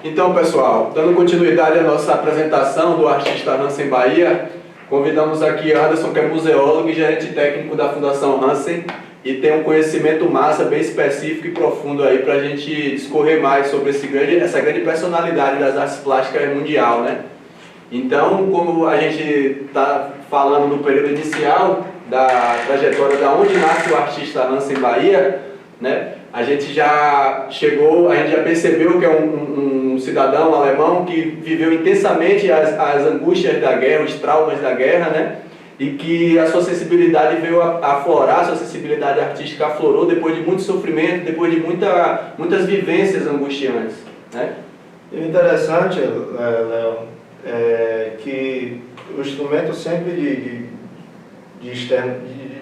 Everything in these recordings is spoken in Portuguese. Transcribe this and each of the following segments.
Então, pessoal, dando continuidade à nossa apresentação do artista Hansen Bahia, convidamos aqui Anderson, que é museólogo e gerente técnico da Fundação Hansen, e tem um conhecimento massa, bem específico e profundo aí para a gente discorrer mais sobre essa grande personalidade das artes plásticas mundial, né? Então, como a gente está falando no período inicial da trajetória da onde nasce o artista Hansen Bahia, né? A gente já percebeu que é um cidadão alemão que viveu intensamente as angústias da guerra, os traumas da guerra, né? E que a sua sensibilidade veio a aflorar, a sua sensibilidade artística aflorou depois de muito sofrimento, depois de muitas vivências angustiantes, né? E o interessante, Léo, é que o instrumento sempre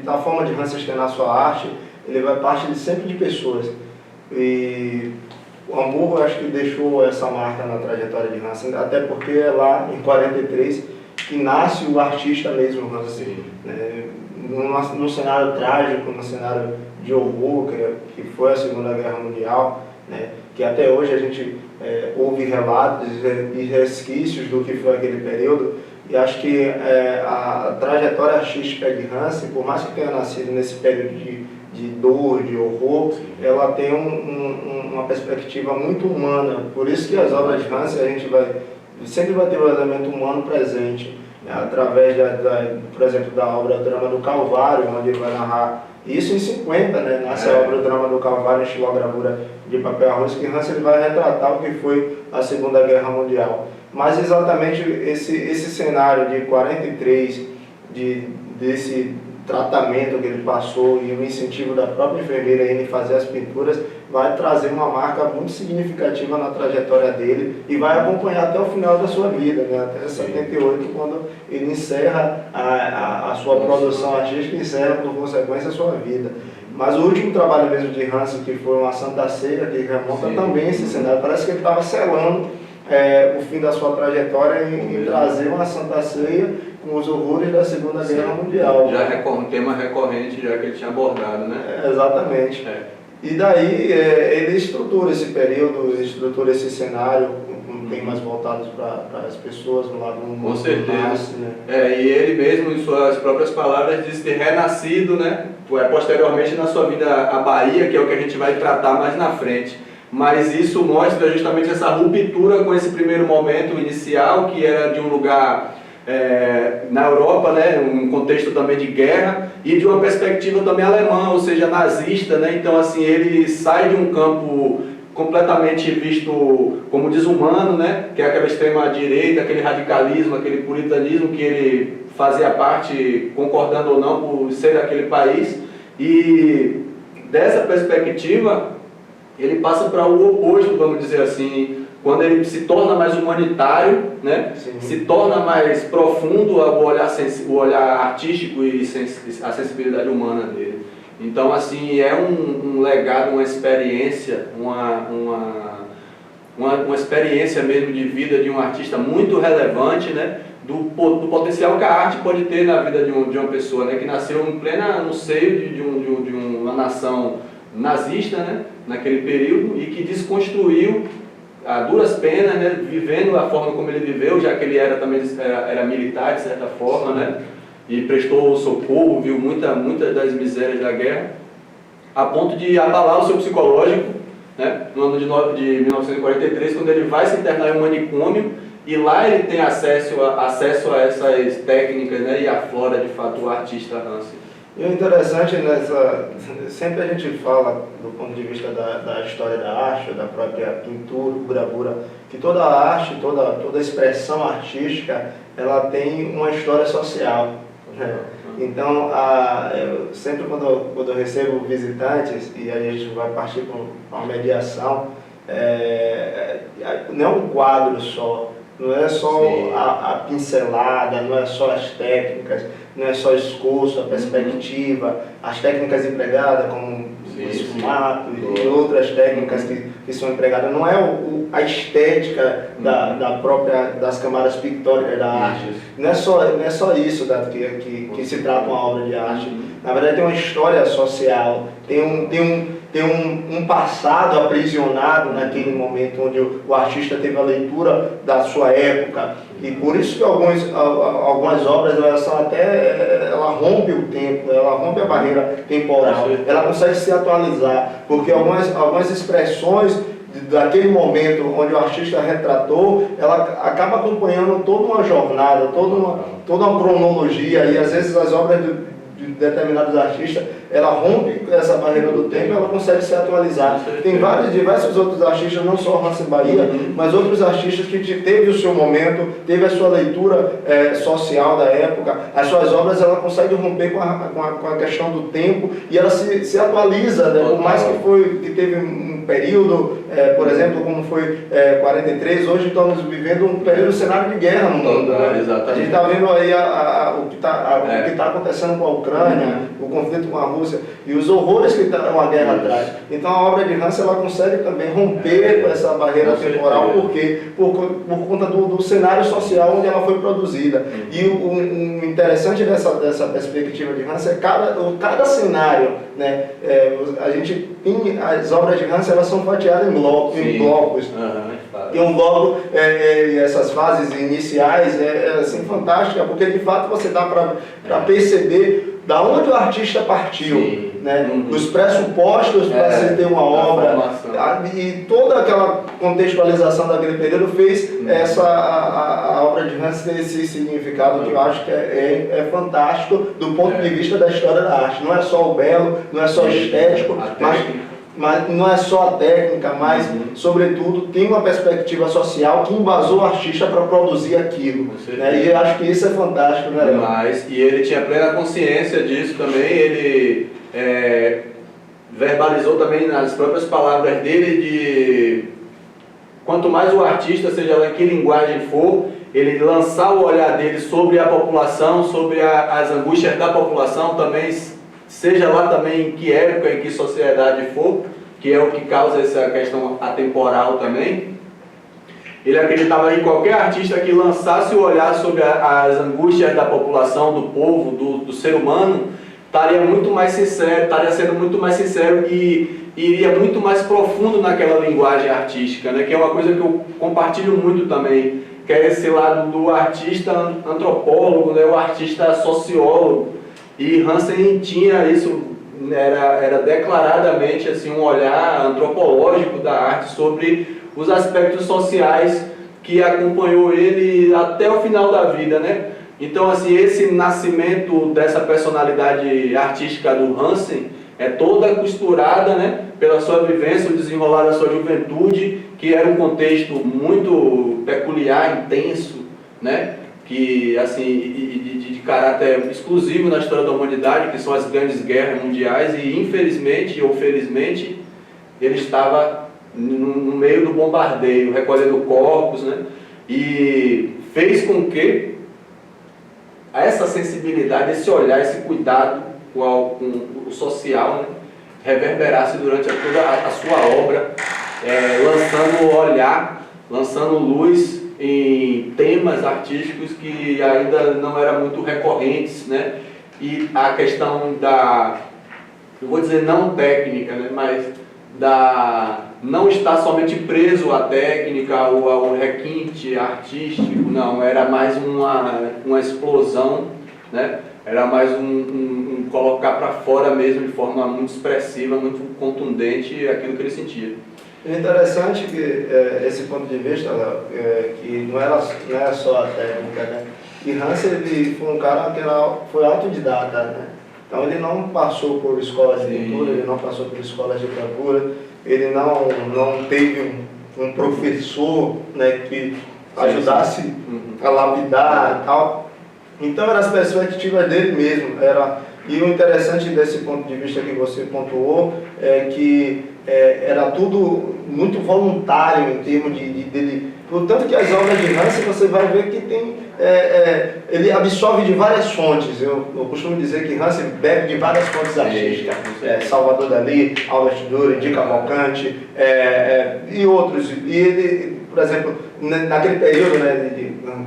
da forma de Hansen externar sua arte, ele vai partir sempre de pessoas. E o Hamburgo, eu acho que deixou essa marca na trajetória de Hansen, até porque é lá em 43 que nasce o artista mesmo, Hansen, né? Num cenário trágico, num cenário de horror, que foi a Segunda Guerra Mundial, né? Que até hoje a gente ouve relatos e resquícios do que foi aquele período. E acho que a trajetória artística de Hansen, por mais que tenha nascido nesse período de dor, de horror, ela tem uma perspectiva muito humana. Por isso que as obras de Hansen a gente sempre vai ter o elemento humano presente, né? Através, por exemplo, da obra Drama do Calvário, onde ele vai narrar isso em 50, né? Nasce a obra Drama do Calvário, em estilogravura de papel arroz, que Hansen ele vai retratar o que foi a Segunda Guerra Mundial. Mas exatamente esse cenário de 43, desse tratamento que ele passou e o incentivo da própria enfermeira em fazer as pinturas, vai trazer uma marca muito significativa na trajetória dele e vai acompanhar até o final da sua vida, né? Até 78, quando ele encerra a sua produção artística e encerra, por consequência, a sua vida. Mas o último trabalho mesmo de Hansen, que foi uma Santa Ceia, que remonta também esse cenário, parece que ele estava selando o fim da sua trajetória em trazer uma Santa Ceia com os horrores da Segunda Guerra Mundial. Já é um tema recorrente, já que ele tinha abordado, né? Exatamente. E daí ele estrutura esse período, estrutura esse cenário com temas voltados para as pessoas no lado humano. Com certeza. Né? E ele mesmo, em suas próprias palavras, disse ter renascido, né? Posteriormente na sua vida a Bahia, que é o que a gente vai tratar mais na frente. Mas isso mostra justamente essa ruptura com esse primeiro momento inicial, que era de um lugar na Europa, né, um contexto também de guerra, e de uma perspectiva também alemã, ou seja, nazista, né? Então, assim, ele sai de um campo completamente visto como desumano, né, que é aquela extrema-direita, aquele radicalismo, aquele puritanismo que ele fazia parte, concordando ou não, por ser daquele país, e dessa perspectiva ele passa para o oposto, vamos dizer assim, quando ele se torna mais humanitário, né? Se torna mais profundo o olhar artístico e a sensibilidade humana dele. Então, assim, é um legado, uma experiência, uma experiência mesmo de vida de um artista muito relevante, né? Do potencial que a arte pode ter na vida de uma pessoa, né? Que nasceu no seio de uma nação nazista, né? Naquele período, e que desconstruiu a duras penas, né? Vivendo a forma como ele viveu, já que ele era militar de certa forma, né? E prestou socorro, viu muitas das misérias da guerra, a ponto de abalar o seu psicológico, né? No ano de 1943, quando ele vai se internar em um manicômio, e lá ele tem acesso a essas técnicas, né? E aflora de fato o artista Hansen. E o interessante sempre a gente fala do ponto de vista da história da arte, da própria pintura, gravura, que toda arte, toda expressão artística, ela tem uma história social, né? Então, sempre quando eu recebo visitantes, e aí a gente vai partir para uma mediação, não é um quadro só, não é só a pincelada, não é só as técnicas, não é só o escoço, a perspectiva, as técnicas empregadas, como o esfumato e outras técnicas que são empregadas. Não é a estética das camadas pictóricas da arte. Não é só isso que se trata uma obra de arte. Na verdade, tem uma história social, tem tem um passado aprisionado naquele momento onde o artista teve a leitura da sua época. E por isso que algumas obras elas são ela rompe o tempo, ela rompe a barreira temporal, ela consegue se atualizar, porque algumas expressões daquele momento onde o artista retratou, ela acaba acompanhando toda uma jornada, toda uma cronologia, e às vezes as obras de determinados artistas, ela rompe essa barreira do tempo e ela consegue se atualizar. Tem diversos outros artistas, não só Hansen Bahia, mas outros artistas que teve o seu momento, teve a sua leitura social da época, as suas obras ela consegue romper com a questão do tempo e ela se atualiza, né? Por mais que teve um período, por exemplo, como foi 43, hoje estamos vivendo um período cenário de guerra no mundo. Né? A gente está vendo aí o que está acontecendo com a Ucrânia, o conflito com a Rússia e os horrores que uma guerra traz. Então a obra de Hansen ela consegue também romper com essa barreira temporal, porque por conta do cenário social onde ela foi produzida. E o interessante dessa perspectiva de Hansen é cada cenário, né? A gente tem as obras de Hansen, elas são fatiadas em blocos. Tem um bloco e essas fases iniciais assim fantástica, porque de fato você dá para perceber da onde o artista partiu, né? Os pressupostos para se ter uma obra e toda aquela contextualização daquele período fez a obra de Hansen ter esse significado que eu acho que é fantástico do ponto de vista da história da arte. Não é só o belo, não é só estético, mas não é só a técnica, mas, sobretudo, tem uma perspectiva social que embasou o artista para produzir aquilo. Né? E eu acho que isso é fantástico, né, Léo? E ele tinha plena consciência disso também, ele verbalizou também nas próprias palavras dele de quanto mais o artista, seja lá em que linguagem for, ele lançar o olhar dele sobre a população, sobre as angústias da população também, seja lá também em que época, em que sociedade for, que é o que causa essa questão atemporal também. Ele acreditava em qualquer artista que lançasse o olhar sobre as angústias da população, do povo, do ser humano, estaria muito mais sincero, estaria sendo muito mais sincero e iria muito mais profundo naquela linguagem artística, né? Que é uma coisa que eu compartilho muito também, que é esse lado do artista antropólogo, né? O artista sociólogo. E Hansen tinha isso, era declaradamente assim, um olhar antropológico da arte sobre os aspectos sociais que acompanhou ele até o final da vida, né? Então, assim, esse nascimento dessa personalidade artística do Hansen é toda costurada, né, pela sua vivência, o desenrolar da sua juventude, que era um contexto muito peculiar, intenso, né? Que, assim, de caráter exclusivo na história da humanidade, que são as grandes guerras mundiais, e infelizmente ou felizmente ele estava no meio do bombardeio, recolhendo corpos, né? E fez com que essa sensibilidade, esse olhar, esse cuidado com o social, né, reverberasse durante toda a sua obra, lançando olhar, lançando luz em temas artísticos que ainda não eram muito recorrentes, né? E a questão eu vou dizer não técnica, né? Mas não estar somente preso à técnica ou ao requinte artístico, não, era mais uma explosão, né? Era mais um colocar para fora mesmo de forma muito expressiva, muito contundente aquilo que ele sentia. É interessante que esse ponto de vista, Léo, que não era só a técnica, né? E Hansen ele foi um cara que foi autodidata, né? Então ele não passou por escolas de pintura, ele não passou por escolas de gravura, ele não teve um professor, né, que ajudasse a lapidar e tal. Então eram as perspectivas dele mesmo. E o interessante desse ponto de vista que você pontuou é que era tudo muito voluntário em termos dele. Portanto que as obras de Hansen você vai ver que tem, ele absorve de várias fontes. Eu costumo dizer que Hansen bebe de várias fontes artísticas. Salvador Dalí, Albert Dürer, Di Cavalcanti e outros. E ele, por exemplo, naquele período, né,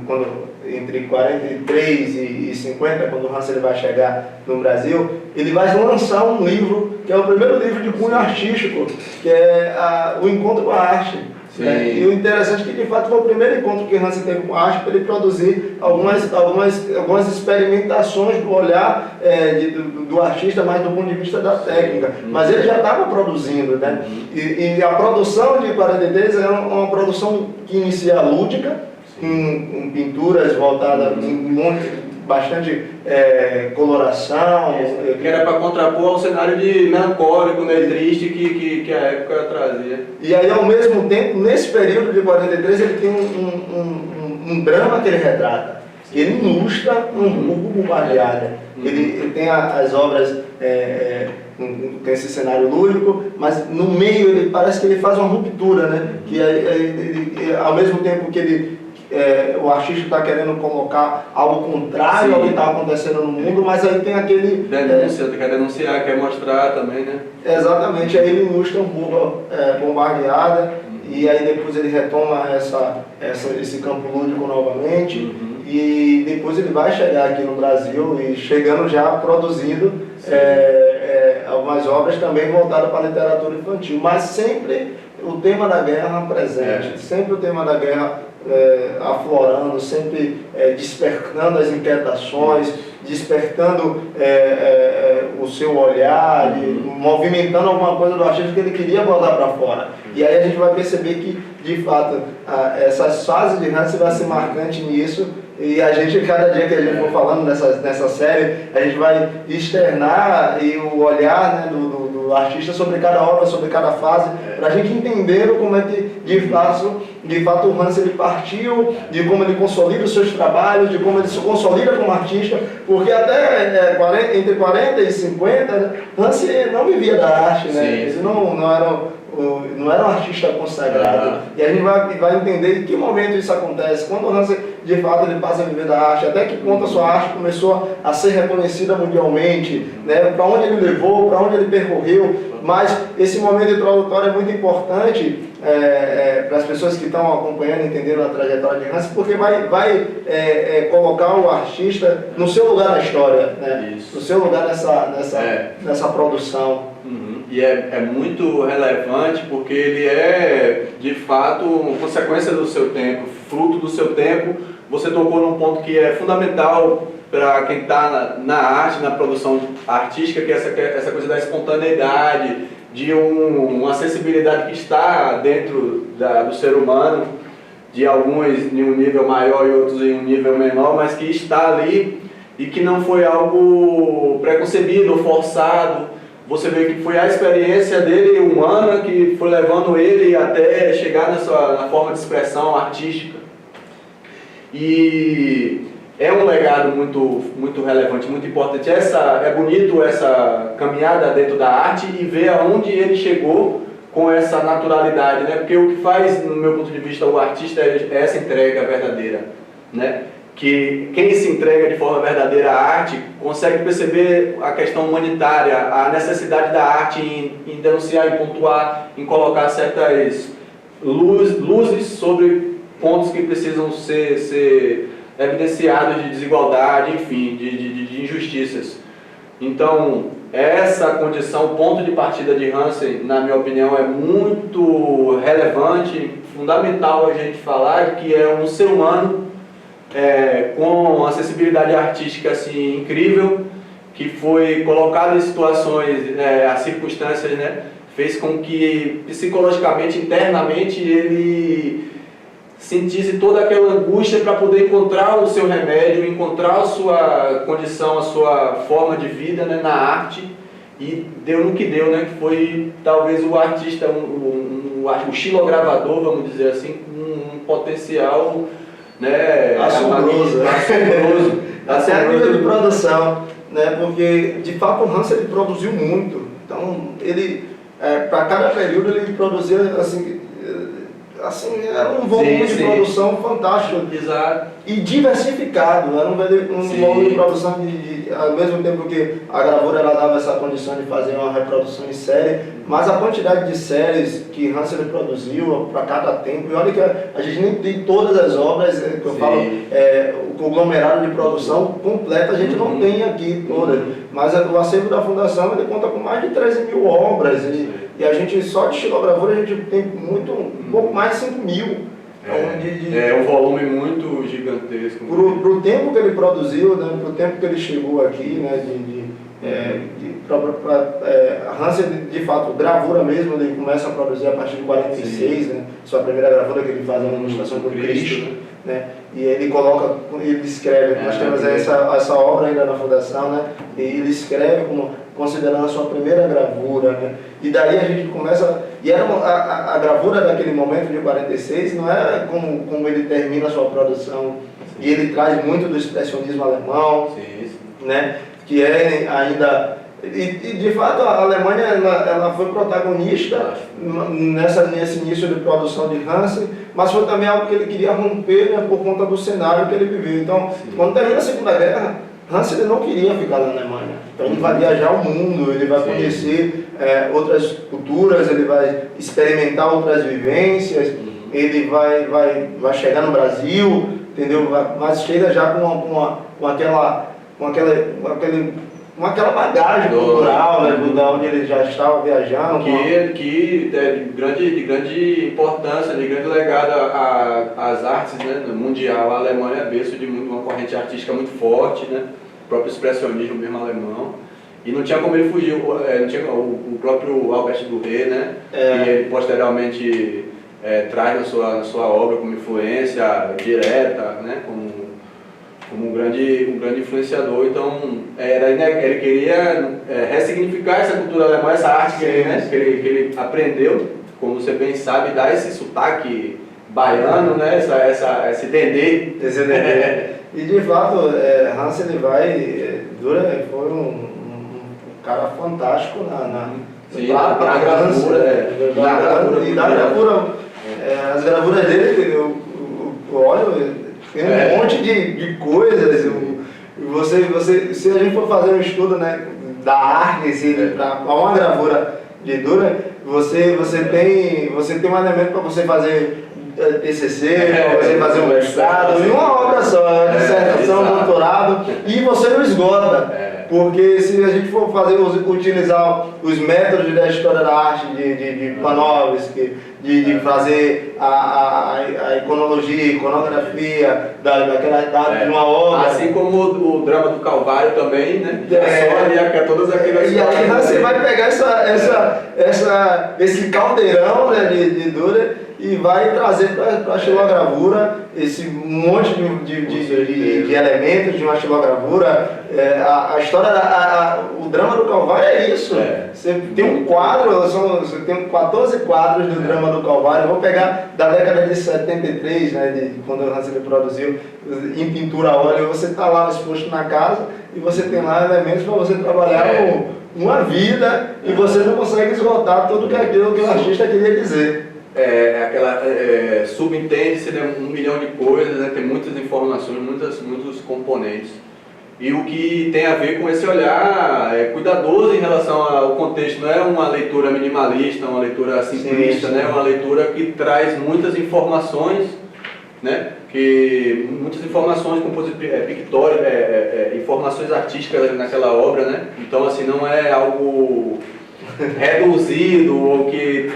quando entre 43 e 50, quando o Hans ele vai chegar no Brasil, ele vai lançar um livro, que é o primeiro livro de cunho artístico, que é O Encontro com a Arte. E o interessante é que, de fato, foi o primeiro encontro que Hansen teve com a arte para ele produzir algumas experimentações do olhar do artista, mas do ponto de vista da técnica. Mas ele já estava produzindo, né? E a produção de 43 é uma produção que inicia lúdica, com pinturas voltadas bastante coloração. Que era para contrapor ao cenário de melancólico, né, triste que a época trazia. E aí, ao mesmo tempo, nesse período de 43, ele tem um drama que ele retrata. Ele ilustra um Hamburgo bombardeado. Ele tem as obras, tem esse cenário lúdico, mas no meio parece que ele faz uma ruptura, né? Que ao mesmo tempo que o artista está querendo colocar algo contrário ao que está acontecendo no mundo, mas aí tem aquele... quer denunciar, quer mostrar também, né? Exatamente, aí ele ilustra um Hamburgo bombardeada, e aí depois ele retoma esse campo lúdico novamente, e depois ele vai chegar aqui no Brasil, e chegando já produzindo algumas obras também voltadas para a literatura infantil, mas sempre o tema da guerra presente, sempre o tema da guerra aflorando, sempre despertando as inquietações, despertando o seu olhar, movimentando alguma coisa do artista que ele queria botar para fora. E aí a gente vai perceber que, de fato, essas fases de Hansen vai ser marcante nisso, e a gente, cada dia que a gente for falando nessa série, a gente vai externar o olhar, né, do artista sobre cada obra, sobre cada fase, para a gente entender como é que, de fato o Hansen ele partiu, de como ele consolida os seus trabalhos, de como ele se consolida como artista, porque até entre 40 e 50, né, Hansen não vivia da arte, né? Ele não era um artista consagrado. E a gente vai entender em que momento isso acontece, quando o Hansen, de fato, ele passa a viver da arte, até que ponto a sua arte começou a ser reconhecida mundialmente, né? Para onde ele levou, para onde ele percorreu. Mas esse momento introdutório é muito importante para as pessoas que estão acompanhando e entendendo a trajetória de Hansen, porque vai colocar o artista no seu lugar na história, né? No seu lugar nessa produção. E é muito relevante porque ele é, de fato, consequência do seu tempo, fruto do seu tempo. Você tocou num ponto que é fundamental para quem está na arte, na produção artística, que é essa coisa da espontaneidade, de uma sensibilidade que está dentro do ser humano, de alguns em um nível maior e outros em um nível menor, mas que está ali e que não foi algo preconcebido ou forçado. Você vê que foi a experiência dele humana que foi levando ele até chegar na forma de expressão artística. E é um legado muito relevante, muito importante. É bonito essa caminhada dentro da arte e ver aonde ele chegou com essa naturalidade, né? Porque o que faz, no meu ponto de vista, o artista é essa entrega verdadeira, né? Que quem se entrega de forma verdadeira à arte consegue perceber a questão humanitária, a necessidade da arte em denunciar, em pontuar, em colocar certas luzes sobre pontos que precisam ser evidenciados de desigualdade, enfim, de injustiças. Então, essa condição, o ponto de partida de Hansen, na minha opinião, é muito relevante, fundamental a gente falar que é um ser humano com uma sensibilidade artística assim, incrível, que foi colocado em situações, as circunstâncias, né, fez com que psicologicamente, internamente, ele sentisse toda aquela angústia para poder encontrar o seu remédio, encontrar a sua condição, a sua forma de vida, né, na arte, e deu no que deu, né, que foi talvez o artista, o xilogravador, vamos dizer assim, com um potencial, né, assombroso. Até a nível de produção, né, porque de fato o Hansen ele produziu muito. Então ele para cada período ele produzia assim assim, era um volume de produção fantástico. Exato. E diversificado, era um volume de produção ao mesmo tempo que a gravura ela dava essa condição de fazer uma reprodução em série, mas a quantidade de séries que Hansen produziu para cada tempo, e olha que a gente nem tem todas as obras, que eu falo, o conglomerado de produção completa a gente não tem aqui todas, mas o acervo da Fundação ele conta com mais de 13 mil obras, e a gente só de xilogravura a gente tem um pouco mais de 5 mil. É um volume muito gigantesco. Para o tempo que ele produziu, né, para o tempo que ele chegou aqui, né, Hansen, de fato, gravura mesmo, ele começa a produzir a partir de 46, né, sua primeira gravura que ele faz a demonstração por Cristo, né, e ele coloca, ele escreve, nós temos essa obra ainda na Fundação, né, e ele escreve considerando a sua primeira gravura, né, e daí a gente começa, e era a gravura daquele momento de 46, não é como ele termina a sua produção, e ele traz muito do expressionismo alemão, né, que é ainda, e de fato a Alemanha ela foi protagonista nesse início de produção de Hansen, mas foi também algo que ele queria romper, né, por conta do cenário que ele viveu. Então, quando termina a Segunda Guerra, Hansen ele não queria ficar na Alemanha, então ele vai viajar o mundo, ele vai conhecer outras culturas, ele vai experimentar outras vivências, ele vai chegar no Brasil, entendeu? Mas chega já com aquela bagagem cultural, né, da onde ele já estava viajando. Que é de grande importância, de grande legado às artes, né, no mundial. A Alemanha é berço de uma corrente artística muito forte, né, o próprio expressionismo mesmo alemão. E não tinha como ele fugir, não tinha, o próprio Albert Dürer, né, que ele posteriormente traz na sua obra como influência direta, né, como um grande influenciador. Então ele queria ressignificar essa cultura alemã, essa arte que ele aprendeu, como você bem sabe, dar esse sotaque baiano, né, esse dendê. E de fato, Hansen Dürer foi um cara fantástico na gravura. As gravuras dele, eu olho, tem um monte de coisas. Se a gente for fazer um estudo, né, da arte, para uma gravura de Dürer, você tem um elemento para você fazer TCC, para você fazer um mestrado, em uma obra só, dissertação, doutorado, e você não esgota. Porque se a gente for utilizar os métodos da história da arte de Panofsky, de fazer a iconologia, iconografia de uma obra. Assim como o drama do Calvário também, né? Todas aquelas e aí você vai pegar esse caldeirão, né, de Dürer e vai trazer para a xilogravura esse monte de elementos de uma xilogravura. A história, o drama do Calvário é isso. Você tem um quadro, você tem 14 quadros do drama do Calvário. Vou pegar da década de 73, né, quando o Hansen produziu em pintura a óleo. Você está lá exposto na casa e você tem lá elementos para você trabalhar uma vida e você não consegue esgotar tudo aquilo que o artista queria dizer. Subentende-se, né, 1 milhão de coisas, né, tem muitas informações, muitos componentes. E o que tem a ver com esse olhar cuidadoso em relação ao contexto, não é uma leitura minimalista, uma leitura simplista, né, uma leitura que traz muitas informações, né, muitas informações pictóricas, informações artísticas naquela obra, né, então assim, não é algo reduzido ou que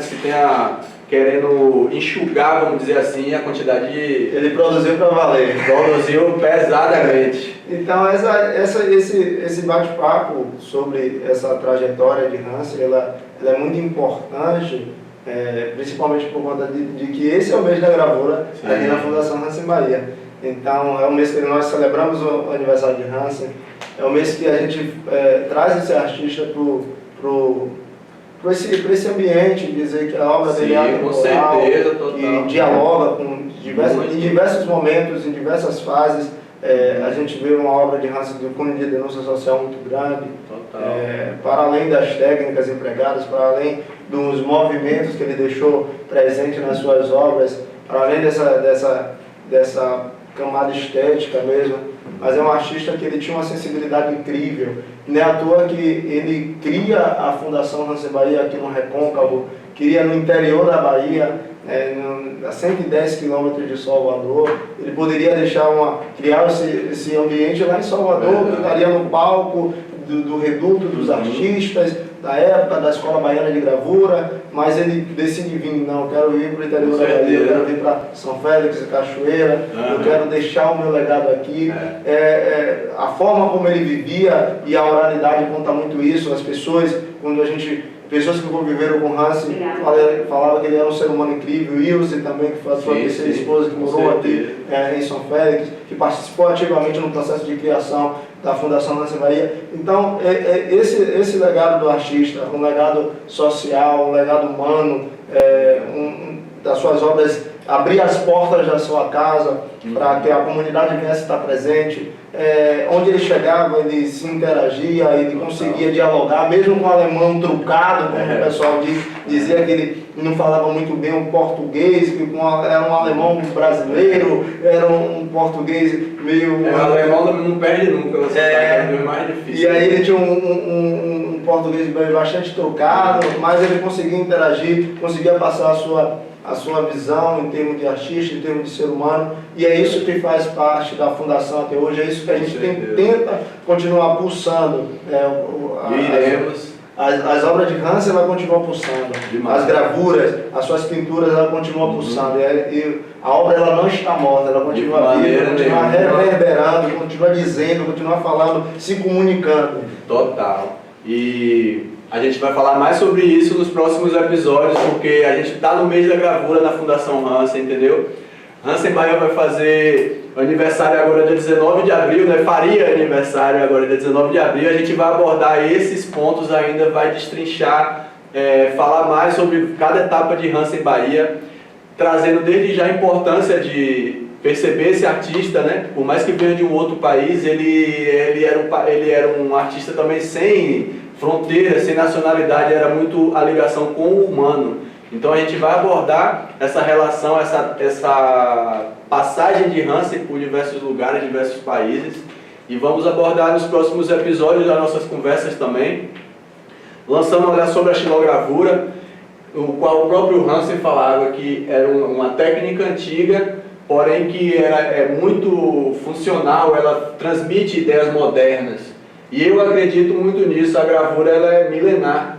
se tenha querendo enxugar, vamos dizer assim, a quantidade de... Ele produziu para valer. Produziu pesadamente. Então esse bate-papo sobre essa trajetória de Hansen, ela é muito importante, principalmente por conta de que esse é o mês da gravura aqui na Fundação Hansen Bahia. Então é o mês que nós celebramos o aniversário de Hansen, é o mês que a gente traz esse artista para esse ambiente, dizer que a obra dele é atemporal, com certeza, total. E dialoga em diversos momentos, em diversas fases A gente vê uma obra de Hansen de cunho de denúncia social muito grande, para além das técnicas empregadas, para além dos movimentos que ele deixou presente nas suas obras, para além dessa camada estética mesmo, mas é um artista que ele tinha uma sensibilidade incrível. Não é à toa que ele cria a Fundação Hansen Bahia aqui no Recôncavo, cria no interior da Bahia, a 110 quilômetros de Salvador. Ele poderia criar esse ambiente lá em Salvador, que estaria no palco do reduto dos artistas da época, da Escola Baiana de Gravura, mas ele decide vir, não, eu quero ir para o interior da Bahia, eu quero vir para São Félix, Cachoeira, eu quero deixar o meu legado aqui. A forma como ele vivia, e a oralidade conta muito isso, as pessoas, pessoas que conviveram com Hansen falavam que ele era um ser humano incrível. Ilse também, que foi a sua terceira esposa, que morou aqui em São Félix, que participou ativamente no processo de criação da Fundação Hansen Bahia. Então, esse legado do artista, um legado social, um legado humano, das suas obras, abrir as portas da sua casa para que a comunidade viesse estar presente. Onde ele chegava, ele se interagia, ele conseguia dialogar, mesmo com o alemão trucado, como o pessoal dizia que ele não falava muito bem o português, que era um alemão brasileiro, era um português meio... O alemão não perde nunca, é mais difícil. E aí ele tinha um português bastante trucado, mas ele conseguia interagir, conseguia passar a sua visão em termos de artista, em termos de ser humano, e é isso que faz parte da Fundação até hoje, é isso que a gente tenta continuar pulsando. As obras de Hansen vai continuar pulsando, as gravuras, as suas pinturas ela continua pulsando, e a obra ela não está morta, ela continua viva, continua reverberando, continua dizendo, continua falando, se comunicando. Total. E a gente vai falar mais sobre isso nos próximos episódios, porque a gente está no mês da gravura na Fundação Hansen, entendeu? Hansen Bahia vai fazer aniversário agora dia 19 de abril, né? Faria aniversário agora dia 19 de abril. A gente vai abordar esses pontos ainda, vai destrinchar, falar mais sobre cada etapa de Hansen Bahia, trazendo desde já a importância de perceber esse artista, né? Por mais que venha de um outro país, ele era um artista também sem fronteiras, sem nacionalidade, era muito a ligação com o humano. Então a gente vai abordar essa relação, essa passagem de Hansen por diversos lugares, diversos países, e vamos abordar nos próximos episódios das nossas conversas também, lançando um olhar sobre a xilogravura, o qual o próprio Hansen falava que era uma técnica antiga, porém que é muito funcional, ela transmite ideias modernas. E eu acredito muito nisso. A gravura ela é milenar,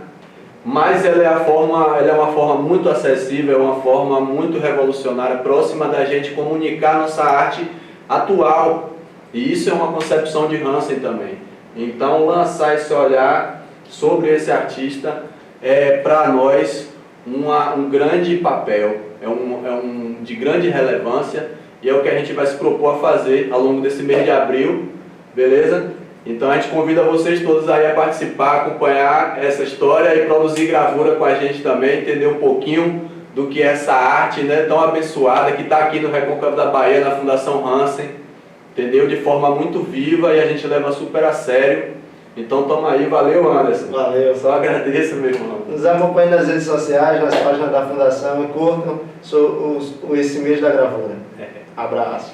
mas ela é uma forma muito acessível, é uma forma muito revolucionária, próxima da gente comunicar nossa arte atual. E isso é uma concepção de Hansen também. Então lançar esse olhar sobre esse artista é para nós um grande papel, de grande relevância, e é o que a gente vai se propor a fazer ao longo desse mês de abril, beleza? Então a gente convida vocês todos aí a participar, acompanhar essa história e produzir gravura com a gente também, entender um pouquinho do que é essa arte, né, tão abençoada que está aqui no Recôncavo da Bahia, na Fundação Hansen, entendeu? De forma muito viva, e a gente leva super a sério. Então toma aí, valeu Anderson. Valeu. Só agradeço, meu irmão. Nos acompanhem nas redes sociais, nas páginas da Fundação, e curtam esse mês da gravura. Abraço.